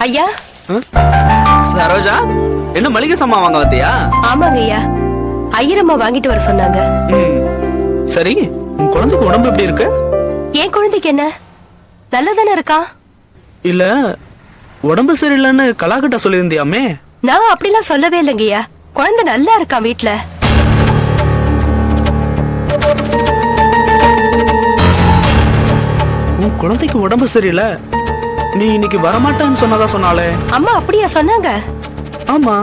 ஐயா. சரோஜா, என்ன மளிகை சாமான் வாங்க வந்தியா? ஆமாங்க ஐயா, ஐயரம்மா வாங்கிட்டு வர சொன்னாங்க. சரி, உன் குழந்தைக்கு உடம்பு எப்படி இருக்கு? என் குழந்தைக்கு என்ன, நல்லதானே இருக்கான். இல்ல உடம்பு சரியில்லைன்னு கலாக்கிட்ட சொல்லியிருந்தியாமே. நான் அப்படிலாம் சொல்லவே இல்லைங்கய்யா, குழந்தை நல்லா இருக்கான் வீட்டுல. உன் குழந்தைக்கு உடம்பு சரியில்லை, நீ இன்னைக்கு வரமாட்டேன்னு சொன்னதா சொன்னாலே. அம்மா அப்படியா சொன்னாங்க? ஆமா.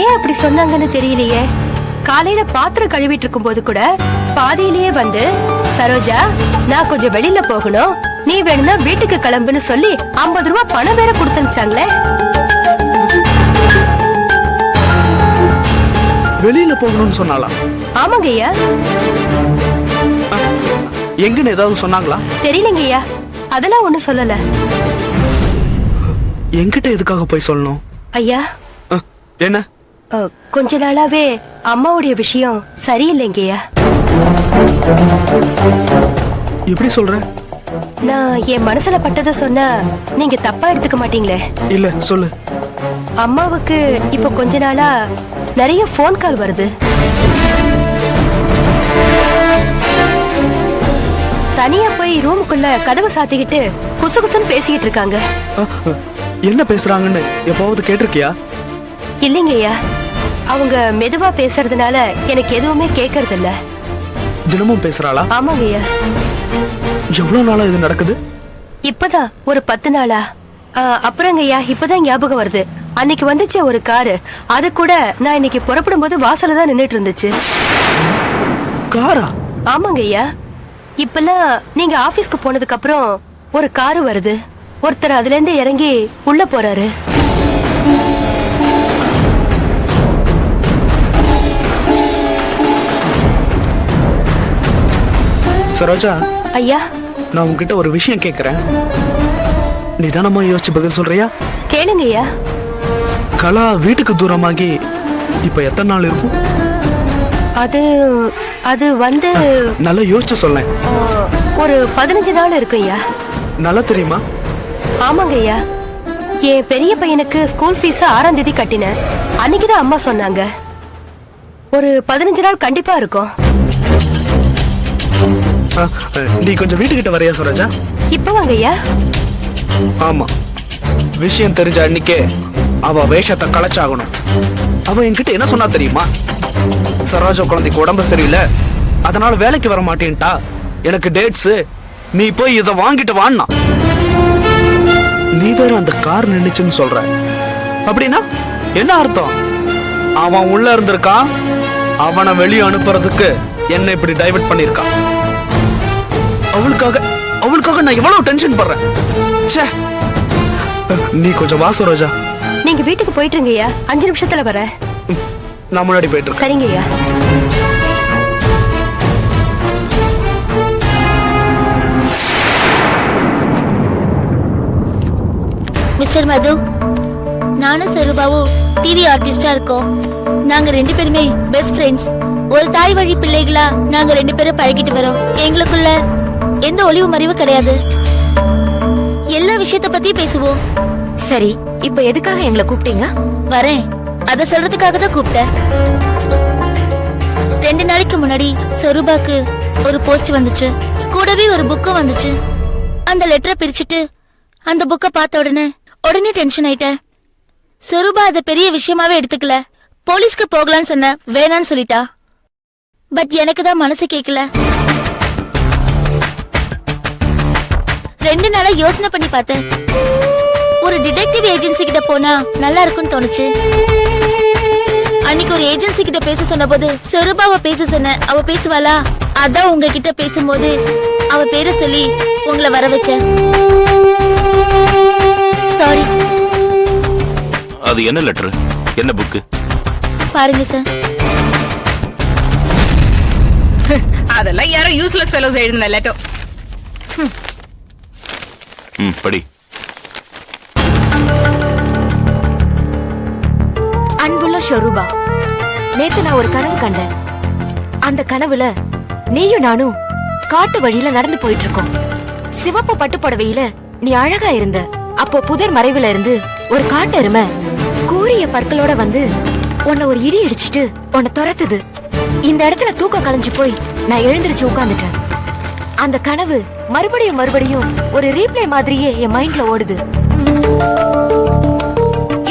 ஏன் அப்படி சொன்னாங்கன்னு தெரியலையே. காலையில பாத்திரம் கழுவிட்டு இருக்கும் போது கூட பாதியிலேயே வந்து, சரோஜா நான் கொஞ்சம் வெளியில போகணும், நீ வேணும்னா வீட்டுக்கு கிளம்புன்னு சொல்லி 50 ரூபாய் பணம் வேற கொடுத்துச்சாங்களே. வெளியில போகணும்னு சொன்னாளா? ஆமாங்க ஐயா. எங்கன்னு ஏதாவது சொன்னாங்களா? தெரியலங்க ஐயா, அதெல்லாம் ஒண்ணும் சொல்லல. என்கிட்ட எதுக்காக போய் சொல்லணும்? ஐயா என்ன? கொஞ்ச நாளாவே அம்மாவுடைய விஷயம் சரியில்லைங்கய்யா. எப்படி சொல்ற? நான் என் மனசுல பட்டதை சொன்னா நீங்க தப்பா எடுத்துக்க மாட்டீங்களே? இல்ல, சொல்லு. அம்மாவுக்கு இப்ப கொஞ்ச நாளா நிறைய போன் கால் வருது. தனியா போய் ரூமுக்குள்ள கதவை சாத்திக்கிட்டு குசு குசுன்னு பேசிக்கிட்டு இருக்காங்க. என்ன பேசுறாங்கன்னு எப்பவாவது கேட்டிருக்கியா? இல்லைங்கய்யா, அவங்க மெதுவா பேசுறதுனால எனக்கு எதுவுமே கேட்கறது இல்ல. தினமும் பேசுறாளா? ஆமாங்கய்யா. எவ்வளவு நாளா இது நடக்குது? இப்பதான் ஒரு 10 நாளா. அப்புறங்கய்யா, இப்பதான் ஞாபகம் வருது, அன்னைக்கு வந்துச்சு ஒரு காரு, அது கூட நான் இன்னைக்கு புறப்படும் போது வாசல்ல தான் நின்னுட்டு இருந்துச்சு. காரா? ஆமாங்கய்யா. இப்பெல்லாம் நீங்க ஆபீஸ்க்கு போனதுக்கு அப்புறம் ஒரு காரு வருது, ஒருத்தர் அதுல இருந்து இறங்கி உள்ள போறாரு. சரோஜா, ஐயா நான் உன்கிட்ட ஒரு விஷயம் கேக்குறேன், நிதானமா யோசிச்சு பதில் சொல்றியா? கேளுங்கய்யா. கலா வீட்டுக்கு தூரமாகி இப்ப எத்தனை நாள் இருக்கும்? அது அது வந்து நல்லா யோசிச்சு சொல்ல. ஒரு 15 நாள் இருக்குய்யா. நல்லா தெரியுமா? ஆமாங்கய்யா, என் பெரிய பையனுக்கு ஸ்கூல் ஃபீஸ் 6ஆம் தேதி கட்டினேன், அன்னைக்குதான் அம்மா சொன்னாங்க. ஒரு 15 நாள் கண்டிப்பா இருக்கும். நீ கொஞ்சம் வீட்டுக்கிட்ட வரையா சரோஜா? இப்ப வாங்கய்யா. ஆமா, விஷயம் தெரிஞ்ச அன்னைக்கே அவ வேஷத்தை களைச்சாகணும். அவ என்கிட்ட என்ன சொன்னா தெரியுமா? சரோஜா குழந்தைக்கு உடம்பு சரியில்லை, அதனால வேலைக்கு வர மாட்டேன்ட்டா, எனக்கு டேட்ஸ், நீ போய் இதை வாங்கிட்டு வான்னா. நீ வேற அந்த கார் நின்னுச்சுன்னு சொல்ற, அப்படின்னா என்ன அர்த்தம்? அவன் உள்ள இருந்திருக்கான், அவனை வெளியே அனுப்புறதுக்கு என்ன இப்படி டைவர்ட் பண்ணிருக்கான். அவளுக்காக நான் எவ்வளவு டென்ஷன் பண்றேன். நீ கொஞ்சம் வா சரோஜா. நீங்க வீட்டுக்கு போயிட்டுருங்கய்யா, 5 நிமிஷத்துல வரேன். நான் முன்னாடி போயிட்டு. சரிங்கய்யா. மிஸ்டர் மது, நானும் சருபாவும் டிவி ஆர்டிஸ்டா இருக்கோம். நாங்க 2 பேருமே பெஸ்ட் ஃப்ரெண்ட்ஸ். ஒரு தாய் வழி பிள்ளைகளா நாங்க 2 பேரும் பழகிட்டு வரோம். எங்களுக்குள்ள எந்த ஒளிவு மறைவு கிடையாது, எல்லா விஷயத்த பத்தி பேசுவோம். சரி, இப்ப எதுக்காக எங்களை கூப்பிட்டீங்க? வரேன், அத சொல்றதுக்காக தான் கூப்பிட்டேன். 2 நாளைக்கு முன்னாடி சருபாக்கு ஒரு போஸ்ட் வந்துச்சு, கூடவே ஒரு புக்கும் வந்துச்சு. அந்த லெட்டரை பிரிச்சுட்டு அந்த புக்கை பார்த்த உடனே டென்ஷன் ஆயிட்டேன். சருபா அத பெரிய விஷயமாவே எடுத்துக்கல. போலீஸ்க்கு போகலான்னு சொன்ன, வேணான்னு சொல்லிட்டா. பட் எனக்கு தான் மனசு கேட்கல. 2 நாளா யோசனை பண்ணி பார்த்தேன். ஒரு டிடெக்டிவ் ஏஜென்சி கிட்ட போனா நல்லா இருக்கும்னு தோணுச்சு. அன்னைக்கு ஒரு ஏஜென்சி கிட்ட பேச சொன்ன போது சருபாவை பேச சொன்ன, அவ பேசுவாளா? அதான் உங்ககிட்ட பேசும்போது அவ பேரை சொல்லி உங்களை வர வச்சேன். சாரி. அது என்ன லெட்டர், என்ன புக்கு? பாருங்க சார். அதெல்லாம் யாரோ யூஸ்லெஸ் ஃபெலோஸ் எழுதின லெட்டர். படி. அன்புள்ள ஷொரூபா, நேத்து நான் ஒரு கனவு கண்டேன். அந்த கனவுல நீயும் நானும் காட்டு வழியில நடந்து போயிட்டு இருக்கோம். சிவப்பு பட்டு புடவையில நீ அழகா இருந்த. அப்போ புதர் மறைவுல இருந்து ஒரு காட்டெருமை கூரிய பற்களோட வந்து உன்னை ஒரு இடி இடிச்சிட்டு உன்னை துரத்துது. இந்த இடத்துல தூக்கம் கலைஞ்சு போய் நான் எழுந்திருச்சு உட்கார்ந்துட்டேன். அந்த கனவு மறுபடியும் மறுபடியும் ஒரு ரீப்ளே மாதிரியே என் மைண்ட்ல ஓடுது.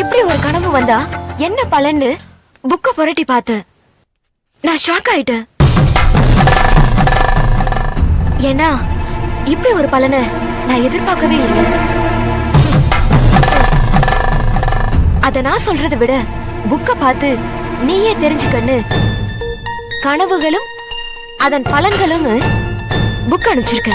இப்படி ஒரு கனவு வந்தா என்ன பலன்னு புக்க புரட்டி பார்த்தேன். நான் ஷாக் ஆயிட்டேன். ஏன்னா இப்படி ஒரு பலனை நான் எதிர்பார்க்கவே இல்லை. அத நான் சொல்றதை விட புக்க பார்த்து நீயே தெரிஞ்சுக்கன்னு கனவுகளும் அதன் பலன்களும் புக் அனுப்பிச்சிருக்க.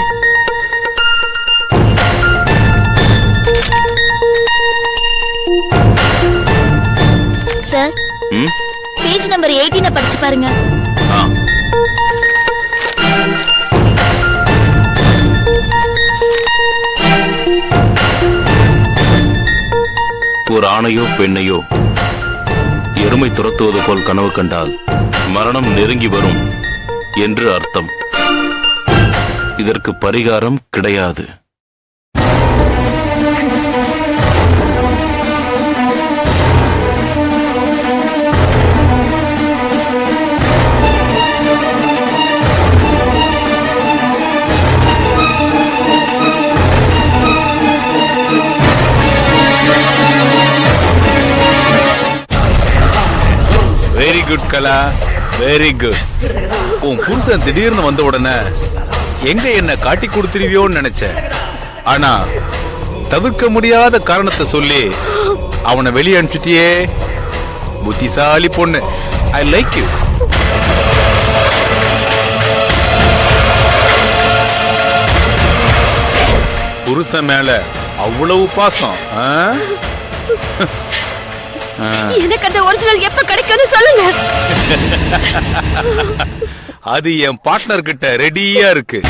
சார், ம் பேஜ் நம்பர் 18 படிச்சு பாருங்க. ஆ ஒரு ஆணையோ பெண்ணையோ எருமை துரத்துவது போல் கனவு கண்டால் மரணம் நெருங்கி வரும் என்று அர்த்தம். இதற்கு பரிகாரம் கிடையாது. வெரி குட் கலா, வெரி குட். உன் புருஷன் திடீர்னு வந்த உடனே எங்க என்ன காட்டி கொடுத்துருவியோன்னு நினைச்சேன். ஆனா தவிர்க்க முடியாத காரணத்தை சொல்லி அவனை வெளியே அனுப்பிச்சிட்டியே. புத்திசாலி பொண்ணு. I like you. புருஷன் மேல அவ்வளவு பாசம். எனக்கு அந்த ஒரிஜினல் எப்ப கிடைக்கும்னு சொல்லுங்க. அது என் பார்ட்னர் கிட்ட ரெடியா இருக்கு.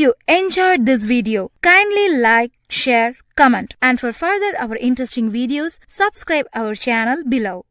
you enjoyed this video, kindly like, share, comment, and for further our interesting videos, subscribe our channel below.